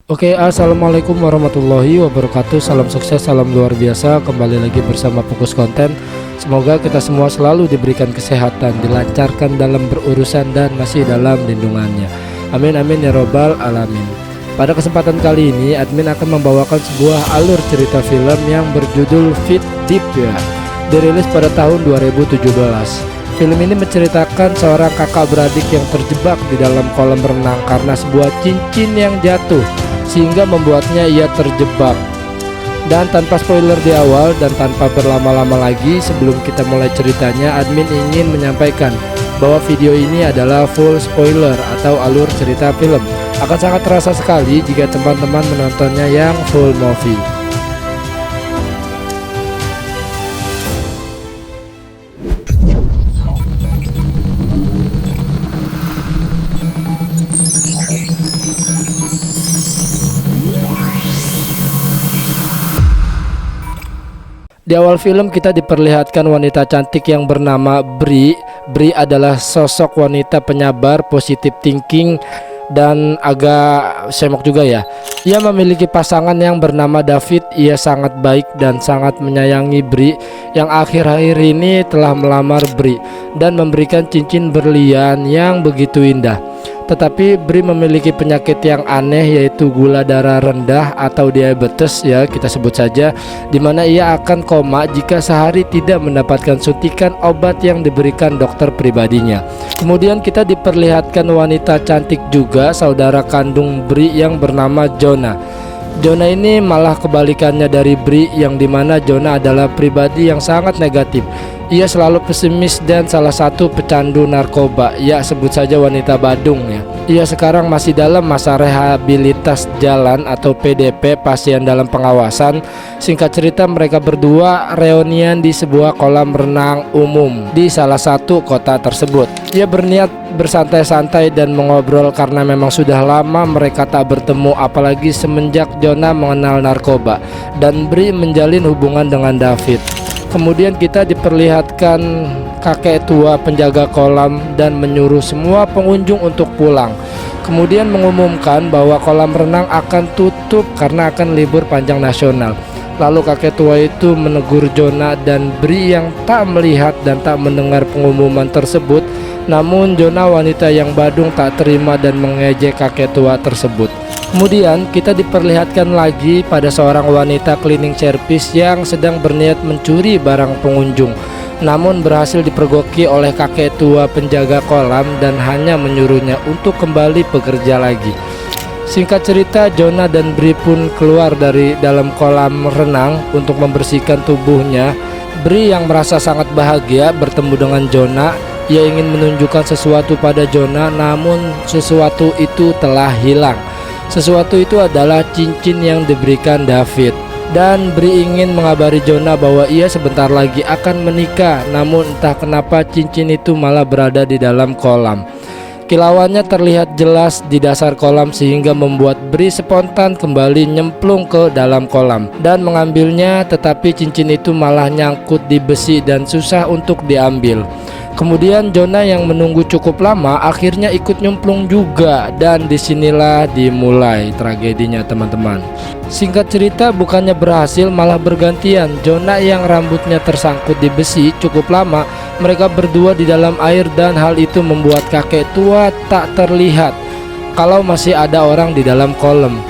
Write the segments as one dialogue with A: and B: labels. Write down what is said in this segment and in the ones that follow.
A: Oke, assalamualaikum warahmatullahi wabarakatuh. Salam sukses, salam luar biasa. Kembali lagi bersama Fokus Konten. Semoga kita semua selalu diberikan kesehatan, dilancarkan dalam berurusan dan masih dalam lindungannya. Amin amin ya robbal alamin. Pada kesempatan kali ini, admin akan membawakan sebuah alur cerita film yang berjudul Fit Deep ya. Dirilis pada tahun 2017. Film ini menceritakan seorang kakak beradik yang terjebak di dalam kolam renang karena sebuah cincin yang jatuh, sehingga membuatnya ia terjebak. Dan tanpa spoiler di awal dan tanpa berlama-lama lagi, sebelum kita mulai ceritanya, admin ingin menyampaikan bahwa video ini adalah full spoiler atau alur cerita film. Akan sangat terasa sekali jika teman-teman menontonnya yang full movie. Di awal film kita diperlihatkan wanita cantik yang bernama Bri. Bri adalah sosok wanita penyabar, positive thinking, dan agak semok juga ya. Ia memiliki pasangan yang bernama David. Ia sangat baik dan sangat menyayangi Bri, yang akhir-akhir ini telah melamar Bri dan memberikan cincin berlian yang begitu indah. Tetapi Bri memiliki penyakit yang aneh, yaitu gula darah rendah atau diabetes ya, kita sebut saja, dimana ia akan koma jika sehari tidak mendapatkan suntikan obat yang diberikan dokter pribadinya. Kemudian kita diperlihatkan wanita cantik juga, saudara kandung Bri yang bernama Jonah. Jonah ini malah kebalikannya dari Bri, yang dimana Jonah adalah pribadi yang sangat negatif. Ia selalu pesimis dan salah satu pecandu narkoba. Ya, sebut saja wanita Badung ya. Ia sekarang masih dalam masa rehabilitas jalan atau PDP, pasien dalam pengawasan. Singkat cerita, mereka berdua reunian di sebuah kolam renang umum di salah satu kota tersebut. Ia berniat bersantai-santai dan mengobrol karena memang sudah lama mereka tak bertemu, apalagi semenjak Jonah mengenal narkoba dan Bri menjalin hubungan dengan David. Kemudian kita diperlihatkan kakek tua penjaga kolam dan menyuruh semua pengunjung untuk pulang. Kemudian mengumumkan bahwa kolam renang akan tutup karena akan libur panjang nasional. Lalu kakek tua itu menegur Jonah dan Bri yang tak melihat dan tak mendengar pengumuman tersebut. Namun Jonah, wanita yang Badung, tak terima dan mengejek kakek tua tersebut. Kemudian kita diperlihatkan lagi pada seorang wanita cleaning service yang sedang berniat mencuri barang pengunjung, namun berhasil dipergoki oleh kakek tua penjaga kolam dan hanya menyuruhnya untuk kembali bekerja lagi. Singkat cerita, Jonah dan Bri pun keluar dari dalam kolam renang untuk membersihkan tubuhnya. Bri yang merasa sangat bahagia bertemu dengan Jonah. Ia ingin menunjukkan sesuatu pada Jonah, namun sesuatu itu telah hilang. Sesuatu itu adalah cincin yang diberikan David. Dan Bri ingin mengabari Jonah bahwa ia sebentar lagi akan menikah, namun entah kenapa cincin itu malah berada di dalam kolam. Kilauannya terlihat jelas di dasar kolam sehingga membuat Bri spontan kembali nyemplung ke dalam kolam dan mengambilnya, tetapi cincin itu malah nyangkut di besi dan susah untuk diambil. Kemudian Jonah yang menunggu cukup lama akhirnya ikut nyemplung juga, dan disinilah dimulai tragedinya teman-teman. Singkat cerita, bukannya berhasil malah bergantian. Jonah yang rambutnya tersangkut di besi cukup lama, mereka berdua di dalam air, dan hal itu membuat kakek tua tak terlihat kalau masih ada orang di dalam kolam.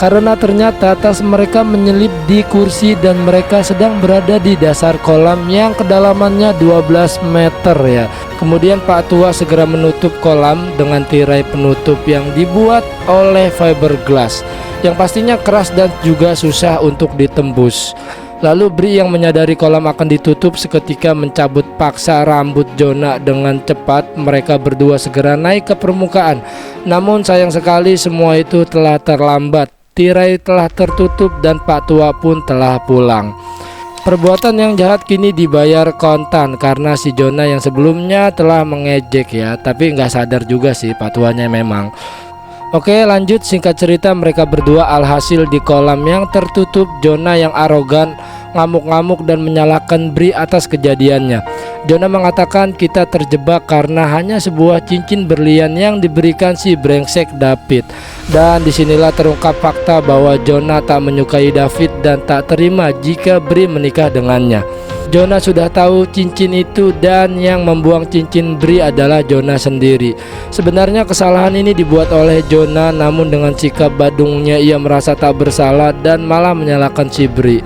A: Karena ternyata tas mereka menyelip di kursi dan mereka sedang berada di dasar kolam yang kedalamannya 12 meter ya. Kemudian Pak Tua segera menutup kolam dengan tirai penutup yang dibuat oleh fiberglass, yang pastinya keras dan juga susah untuk ditembus. Lalu Bri yang menyadari kolam akan ditutup seketika mencabut paksa rambut Jonah dengan cepat. Mereka berdua segera naik ke permukaan. Namun sayang sekali semua itu telah terlambat. Tirai telah tertutup dan Pak Tua pun telah pulang. Perbuatan yang jahat kini dibayar kontan karena si Jonah yang sebelumnya telah mengejek ya, tapi nggak sadar juga sih Pak Tuanya memang. Oke, lanjut. Singkat cerita, mereka berdua alhasil di kolam yang tertutup. Jonah yang arogan ngamuk-ngamuk dan menyalahkan Bri atas kejadiannya. Jonah mengatakan kita terjebak karena hanya sebuah cincin berlian yang diberikan si brengsek David. Dan disinilah terungkap fakta bahwa Jonah tak menyukai David dan tak terima jika Bri menikah dengannya. Jonah sudah tahu cincin itu dan yang membuang cincin Bri adalah Jonah sendiri. Sebenarnya kesalahan ini dibuat oleh Jonah, namun dengan sikap badungnya ia merasa tak bersalah dan malah menyalahkan si Bri.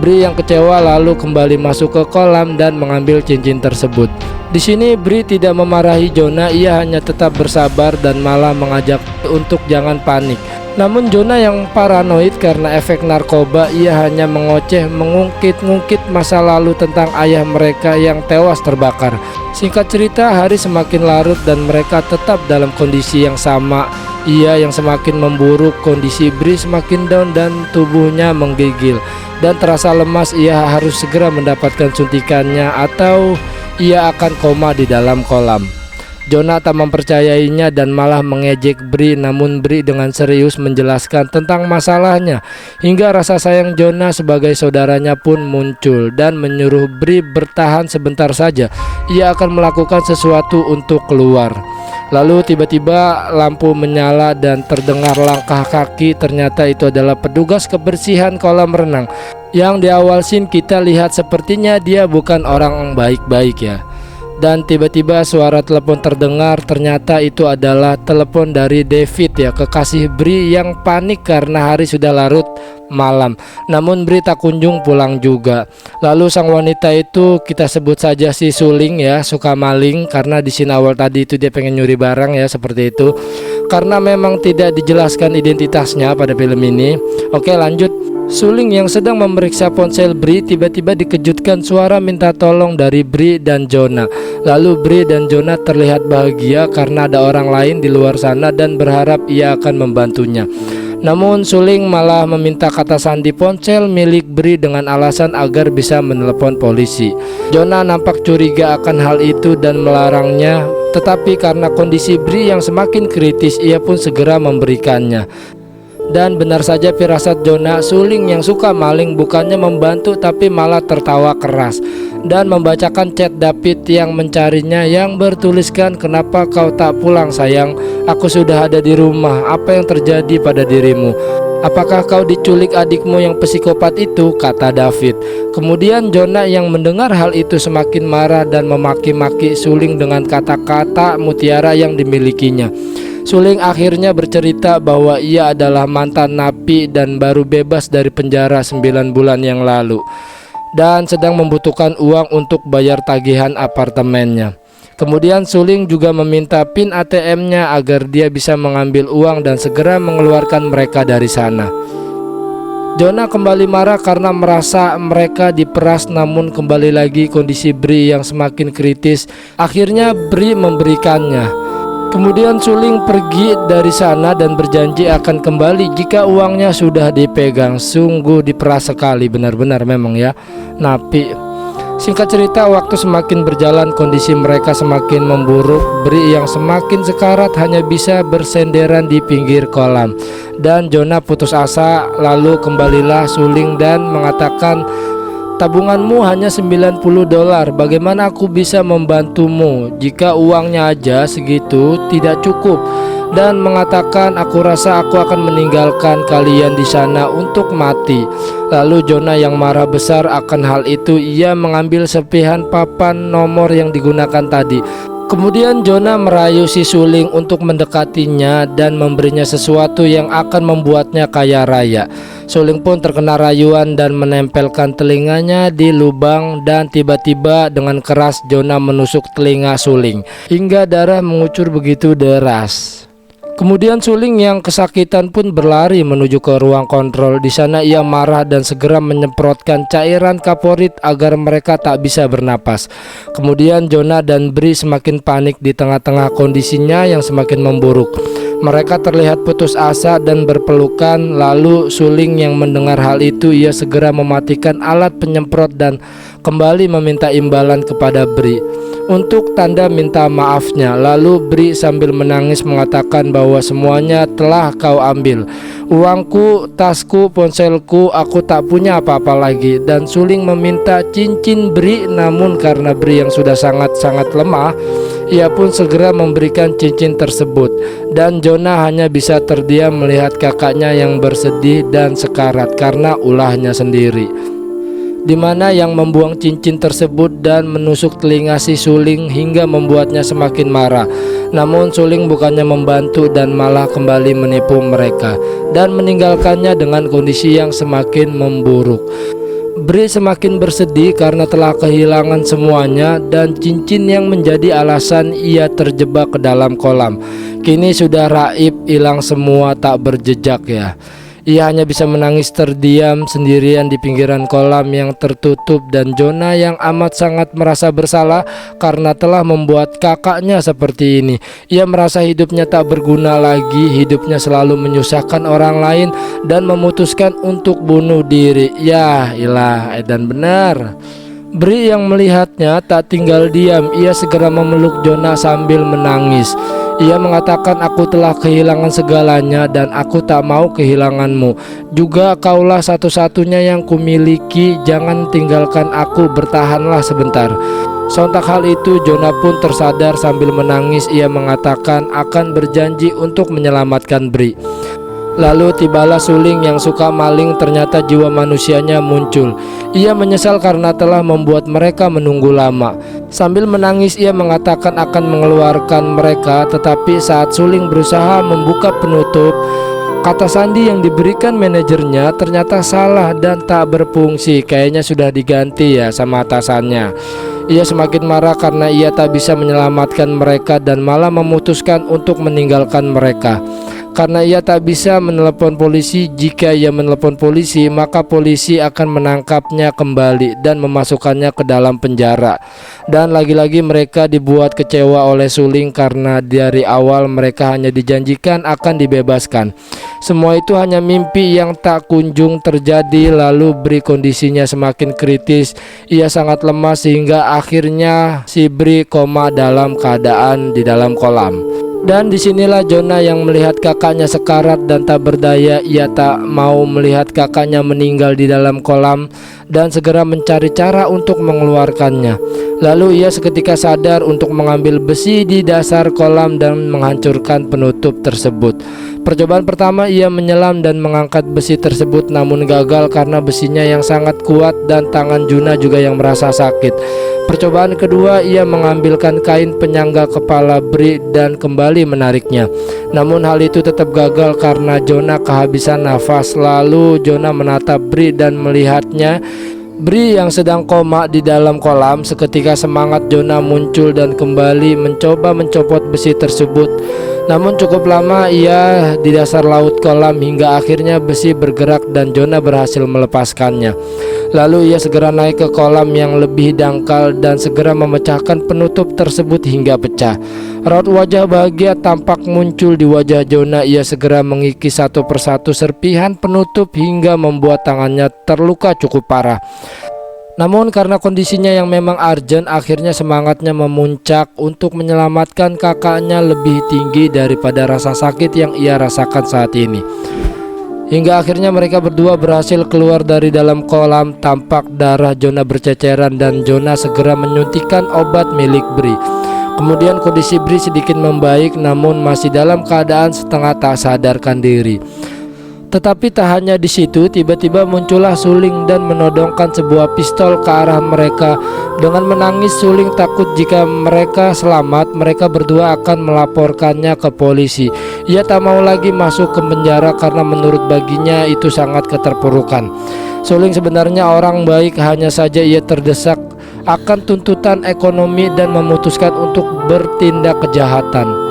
A: Bri yang kecewa lalu kembali masuk ke kolam dan mengambil cincin tersebut. Di sini Bri tidak memarahi Jonah, ia hanya tetap bersabar dan malah mengajak untuk jangan panik. Namun Jonah yang paranoid karena efek narkoba, ia hanya mengoceh mengungkit-ngungkit masa lalu tentang ayah mereka yang tewas terbakar. Singkat cerita, hari semakin larut dan mereka tetap dalam kondisi yang sama. Ia yang semakin memburuk, kondisi Bri semakin down dan tubuhnya menggigil. Dan terasa lemas, ia harus segera mendapatkan suntikannya atau ia akan koma di dalam kolam. Jonah tak mempercayainya dan malah mengejek Bri, namun Bri dengan serius menjelaskan tentang masalahnya. Hingga rasa sayang Jonah sebagai saudaranya pun muncul dan menyuruh Bri bertahan sebentar saja. Ia akan melakukan sesuatu untuk keluar. Lalu tiba-tiba lampu menyala dan terdengar langkah kaki. Ternyata itu adalah petugas kebersihan kolam renang. Yang di awal scene kita lihat sepertinya dia bukan orang baik-baik ya. Dan tiba-tiba suara telepon terdengar, ternyata itu adalah telepon dari David ya, kekasih Bri yang panik karena hari sudah larut malam. Namun Bri tak kunjung pulang juga. Lalu sang wanita itu kita sebut saja si Suling ya, suka maling karena di scene awal tadi itu dia pengen nyuri barang ya, seperti itu. Karena memang tidak dijelaskan identitasnya pada film ini. Oke, lanjut. Suling yang sedang memeriksa ponsel Bri tiba-tiba dikejutkan suara minta tolong dari Bri dan Jonah. Lalu Bri dan Jonah terlihat bahagia karena ada orang lain di luar sana dan berharap ia akan membantunya. Namun Suling malah meminta kata sandi ponsel milik Bri dengan alasan agar bisa menelepon polisi. Jonah nampak curiga akan hal itu dan melarangnya, tetapi karena kondisi Bri yang semakin kritis ia pun segera memberikannya. Dan benar saja firasat Jonah, Suling yang suka maling bukannya membantu tapi malah tertawa keras dan membacakan chat David yang mencarinya yang bertuliskan, "Kenapa kau tak pulang sayang? Aku sudah ada di rumah. Apa yang terjadi pada dirimu? Apakah kau diculik adikmu yang psikopat itu?" kata David. Kemudian Jonah yang mendengar hal itu semakin marah dan memaki-maki Suling dengan kata-kata mutiara yang dimilikinya. Suling akhirnya bercerita bahwa ia adalah mantan napi dan baru bebas dari penjara 9 bulan yang lalu dan sedang membutuhkan uang untuk bayar tagihan apartemennya. Kemudian Suling juga meminta PIN ATM-nya agar dia bisa mengambil uang dan segera mengeluarkan mereka dari sana. Jonah kembali marah karena merasa mereka diperas, namun kembali lagi kondisi Bri yang semakin kritis. Akhirnya Bri memberikannya. Kemudian Suling pergi dari sana dan berjanji akan kembali jika uangnya sudah dipegang. Sungguh diperas sekali, benar-benar memang ya, napi. Singkat cerita, waktu semakin berjalan kondisi mereka semakin memburuk. Bri yang semakin sekarat hanya bisa bersenderan di pinggir kolam. Dan Jonah putus asa, lalu kembalilah Suling dan mengatakan, "Tabunganmu hanya $90. Bagaimana aku bisa membantumu jika uangnya aja segitu tidak cukup?" Dan mengatakan, "Aku rasa aku akan meninggalkan kalian di sana untuk mati." Lalu Jonah yang marah besar akan hal itu, ia mengambil serpihan papan nomor yang digunakan tadi. Kemudian Jonah merayu si Suling untuk mendekatinya dan memberinya sesuatu yang akan membuatnya kaya raya. Suling pun terkena rayuan dan menempelkan telinganya di lubang, dan tiba-tiba dengan keras Jonah menusuk telinga Suling hingga darah mengucur begitu deras. Kemudian Suling yang kesakitan pun berlari menuju ke ruang kontrol. Di sana ia marah dan segera menyemprotkan cairan kaporit agar mereka tak bisa bernapas. Kemudian Jonah dan Bri semakin panik di tengah-tengah kondisinya yang semakin memburuk. Mereka terlihat putus asa dan berpelukan. Lalu Suling yang mendengar hal itu, ia segera mematikan alat penyemprot dan kembali meminta imbalan kepada Bri. untuk tanda minta maafnya. Lalu Bri sambil menangis mengatakan bahwa semuanya telah kau ambil, uangku, tasku, ponselku, aku tak punya apa-apa lagi. Dan Suling meminta cincin Bri, namun karena Bri yang sudah sangat-sangat lemah, ia pun segera memberikan cincin tersebut. Dan Jonah hanya bisa terdiam melihat kakaknya yang bersedih dan sekarat karena ulahnya sendiri, di mana yang membuang cincin tersebut dan menusuk telinga si Suling hingga membuatnya semakin marah. Namun Suling bukannya membantu dan malah kembali menipu mereka dan meninggalkannya dengan kondisi yang semakin memburuk. Bri semakin bersedih karena telah kehilangan semuanya dan cincin yang menjadi alasan ia terjebak ke dalam kolam. Kini sudah raib, hilang semua, tak berjejak ya. Ia hanya bisa menangis terdiam sendirian di pinggiran kolam yang tertutup. Dan Jonah yang amat sangat merasa bersalah karena telah membuat kakaknya seperti ini. Ia merasa hidupnya tak berguna lagi, hidupnya selalu menyusahkan orang lain dan memutuskan untuk bunuh diri. Ya ilah, edan benar. Bri yang melihatnya tak tinggal diam. Ia segera memeluk Jonah sambil menangis. Ia mengatakan, aku telah kehilangan segalanya dan aku tak mau kehilanganmu. Juga kaulah satu-satunya yang kumiliki. Jangan tinggalkan aku, bertahanlah sebentar. Sontak hal itu Jonah pun tersadar sambil menangis. Ia mengatakan akan berjanji untuk menyelamatkan Bri. Lalu tibalah Suling yang suka maling, ternyata jiwa manusianya muncul. Ia menyesal karena telah membuat mereka menunggu lama. Sambil menangis ia mengatakan akan mengeluarkan mereka. Tetapi saat Suling berusaha membuka penutup, kata sandi yang diberikan manajernya ternyata salah dan tak berfungsi. Kayaknya sudah diganti ya sama atasannya. Ia semakin marah karena ia tak bisa menyelamatkan mereka dan malah memutuskan untuk meninggalkan mereka. Karena ia tak bisa menelepon polisi. Jika ia menelepon polisi, maka polisi akan menangkapnya kembali dan memasukkannya ke dalam penjara. Dan lagi-lagi mereka dibuat kecewa oleh Suling karena dari awal mereka hanya dijanjikan akan dibebaskan. Semua itu hanya mimpi yang tak kunjung terjadi. Lalu Bri kondisinya semakin kritis. Ia sangat lemah sehingga akhirnya si Bri koma dalam keadaan di dalam kolam. Dan disinilah Jonah yang melihat kakaknya sekarat dan tak berdaya. Ia tak mau melihat kakaknya meninggal di dalam kolam dan segera mencari cara untuk mengeluarkannya. Lalu ia seketika sadar untuk mengambil besi di dasar kolam dan menghancurkan penutup tersebut. Percobaan pertama ia menyelam dan mengangkat besi tersebut, namun gagal karena besinya yang sangat kuat dan tangan Jonah juga yang merasa sakit. Percobaan kedua ia mengambilkan kain penyangga kepala Bri dan kembali menariknya. Namun hal itu tetap gagal karena Jonah kehabisan nafas. Lalu Jonah menatap Bri dan melihatnya Bri yang sedang koma di dalam kolam. Seketika semangat Jonah muncul dan kembali mencoba mencopot besi tersebut. Namun cukup lama ia di dasar laut kolam hingga akhirnya besi bergerak dan Jonah berhasil melepaskannya. Lalu ia segera naik ke kolam yang lebih dangkal dan segera memecahkan penutup tersebut hingga pecah. Raut wajah bahagia tampak muncul di wajah Jonah. Ia segera mengikis satu persatu serpihan penutup hingga membuat tangannya terluka cukup parah. Namun karena kondisinya yang memang urgent, akhirnya semangatnya memuncak untuk menyelamatkan kakaknya lebih tinggi daripada rasa sakit yang ia rasakan saat ini. Hingga akhirnya mereka berdua berhasil keluar dari dalam kolam. Tampak darah Jonah berceceran dan Jonah segera menyuntikkan obat milik Bri. Kemudian kondisi Bri sedikit membaik, namun masih dalam keadaan setengah tak sadarkan diri. Tetapi tak hanya di situ, tiba-tiba muncullah Suling dan menodongkan sebuah pistol ke arah mereka. Dengan menangis Suling takut jika mereka selamat, mereka berdua akan melaporkannya ke polisi. Ia tak mau lagi masuk ke penjara karena menurut baginya itu sangat keterpurukan. Suling sebenarnya orang baik, hanya saja ia terdesak akan tuntutan ekonomi dan memutuskan untuk bertindak kejahatan.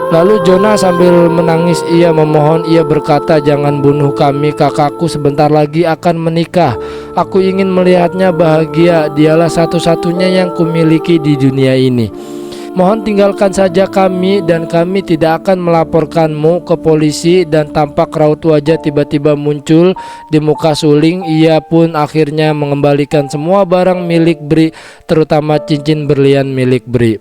A: Lalu Jonah sambil menangis ia memohon, ia berkata, jangan bunuh kami, kakakku sebentar lagi akan menikah. Aku ingin melihatnya bahagia, dialah satu-satunya yang kumiliki di dunia ini. Mohon tinggalkan saja kami dan kami tidak akan melaporkanmu ke polisi. Dan tampak raut wajah tiba-tiba muncul di muka Suling. Ia pun akhirnya mengembalikan semua barang milik Bri, terutama cincin berlian milik Bri.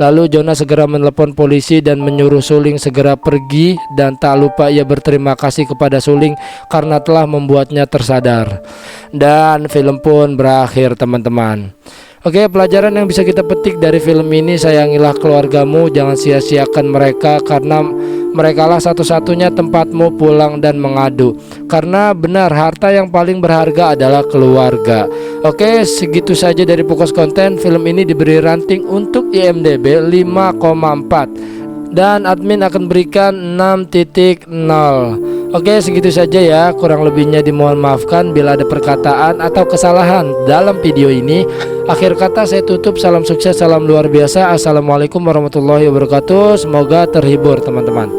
A: Lalu Jonah segera menelepon polisi dan menyuruh Suling segera pergi, dan tak lupa ia berterima kasih kepada Suling karena telah membuatnya tersadar. Dan film pun berakhir, teman-teman. Oke, pelajaran yang bisa kita petik dari film ini: sayangilah keluargamu, jangan sia-siakan mereka, karena merekalah satu-satunya tempatmu pulang dan mengadu. Karena benar, harta yang paling berharga adalah keluarga. Oke, segitu saja dari Pukos Konten. Film ini diberi ranting untuk IMDb 5,4 dan admin akan berikan 6.0. Oke, segitu saja ya. Kurang lebihnya dimohon maafkan bila ada perkataan atau kesalahan dalam video ini. Akhir kata saya tutup. Salam sukses, salam luar biasa. Assalamualaikum warahmatullahi wabarakatuh. Semoga terhibur, teman-teman.